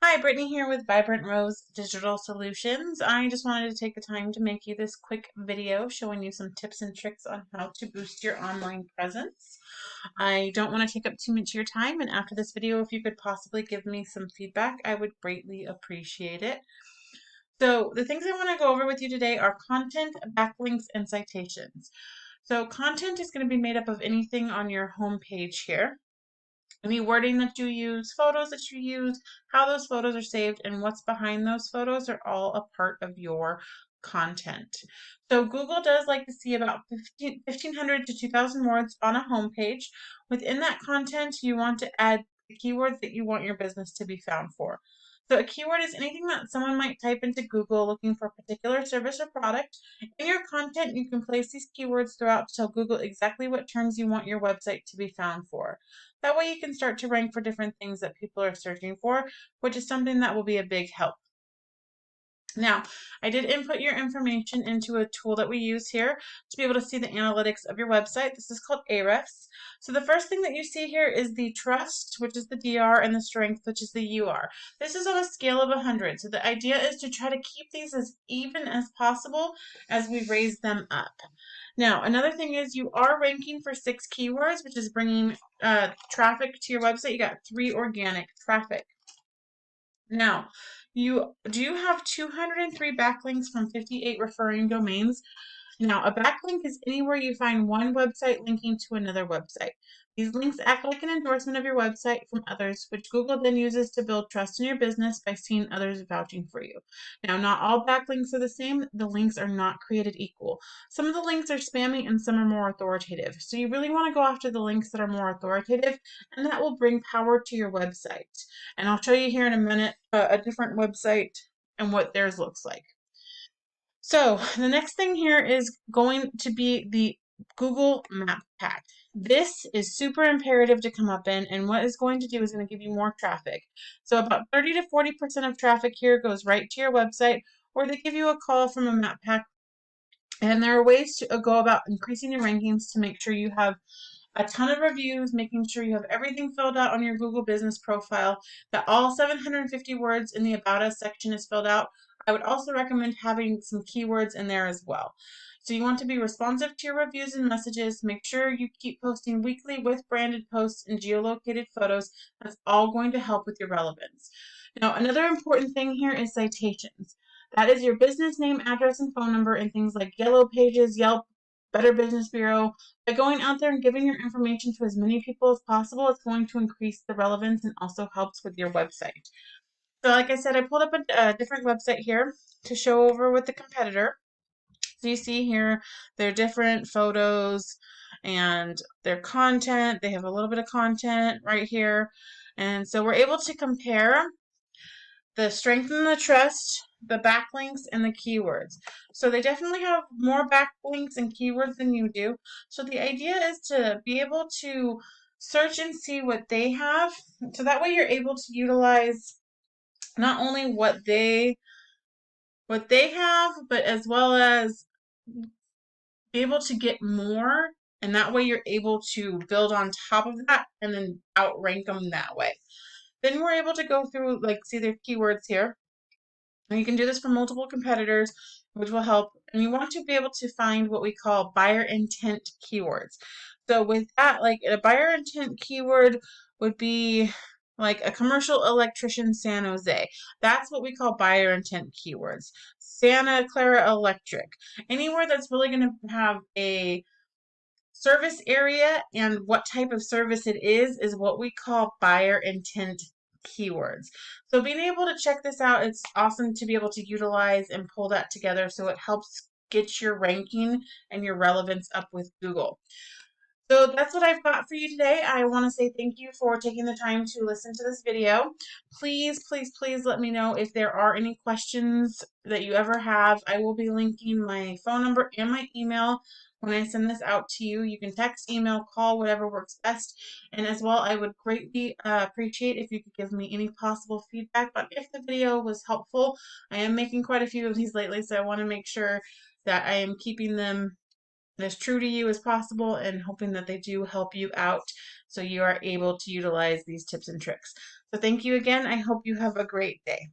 Hi, Brittany here with Vibrant Rose Digital Solutions. I just wanted to take the time to make you this quick video showing you some tips and tricks on how to boost your online presence. I don't want to take up too much of your time, and after this video, if you could possibly give me some feedback, I would greatly appreciate it. So the things I want to go over with you today are content, backlinks, and citations. So content is going to be made up of anything on your home page here. Any wording that you use, photos that you use, how those photos are saved, and what's behind those photos are all a part of your content. So Google does like to see about 1,500 to 2,000 words on a home page. Within that content, you want to add the keywords that you want your business to be found for. So a keyword is anything that someone might type into Google looking for a particular service or product. In your content, you can place these keywords throughout to tell Google exactly what terms you want your website to be found for. That way you can start to rank for different things that people are searching for, which is something that will be a big help. Now, I did input your information into a tool that we use here to be able to see the analytics of your website. This is called Ahrefs. So the first thing that you see here is the trust, which is the DR, and the strength, which is the UR. This is on a scale of 100. So the idea is to try to keep these as even as possible as we raise them up. Now, another thing is you are ranking for 6 keywords, which is bringing traffic to your website. You got 3 organic traffic. Now, you do have 203 backlinks from 58 referring domains. Now, a backlink is anywhere you find one website linking to another website. These links act like an endorsement of your website from others, which Google then uses to build trust in your business by seeing others vouching for you. Now, not all backlinks are the same. The links are not created equal. Some of the links are spammy and some are more authoritative. So you really want to go after the links that are more authoritative, and that will bring power to your website. And I'll show you here in a minute a different website and what theirs looks like. So the next thing here is going to be the Google Map Pack. This is super imperative to come up in, and what it's going to do is going to give you more traffic. So about 30 to 40% of traffic here goes right to your website, or they give you a call from a map pack. And there are ways to go about increasing your rankings to make sure you have a ton of reviews, making sure you have everything filled out on your Google business profile, that all 750 words in the About Us section is filled out. I would also recommend having some keywords in there as well. So you want to be responsive to your reviews and messages. Make sure you keep posting weekly with branded posts and geolocated photos. That's all going to help with your relevance. Now, another important thing here is citations. That is your business name, address, and phone number in things like Yellow Pages, Yelp, Better Business Bureau. By going out there and giving your information to as many people as possible, it's going to increase the relevance and also helps with your website. So like I said, I pulled up a different website here to show over with the competitor. So you see here their different photos and their content. They have a little bit of content right here. And so we're able to compare the strength and the trust, the backlinks, and the keywords. So they definitely have more backlinks and keywords than you do. So the idea is to be able to search and see what they have. So that way you're able to utilize not only what they have, but as well as be able to get more. And that way you're able to build on top of that and then outrank them that way. Then we're able to go through, like, see their keywords here. And you can do this for multiple competitors, which will help. And you want to be able to find what we call buyer intent keywords. So with that, like a buyer intent keyword would be like a commercial electrician San Jose. That's what we call buyer intent keywords. Santa Clara Electric. Anywhere that's really going to have a service area and what type of service it is what we call buyer intent keywords. So being able to check this out, it's awesome to be able to utilize and pull that together so it helps get your ranking and your relevance up with Google. So that's what I've got for you today. I want to say thank you for taking the time to listen to this video. Please, please, please let me know if there are any questions that you ever have. I will be linking my phone number and my email when I send this out to you. You can text, email, call, whatever works best. And as well, I would greatly appreciate if you could give me any possible feedback on if the video was helpful. I am making quite a few of these lately, so I want to make sure that I am keeping them as true to you as possible and hoping that they do help you out so you are able to utilize these tips and tricks. So thank you again. I hope you have a great day.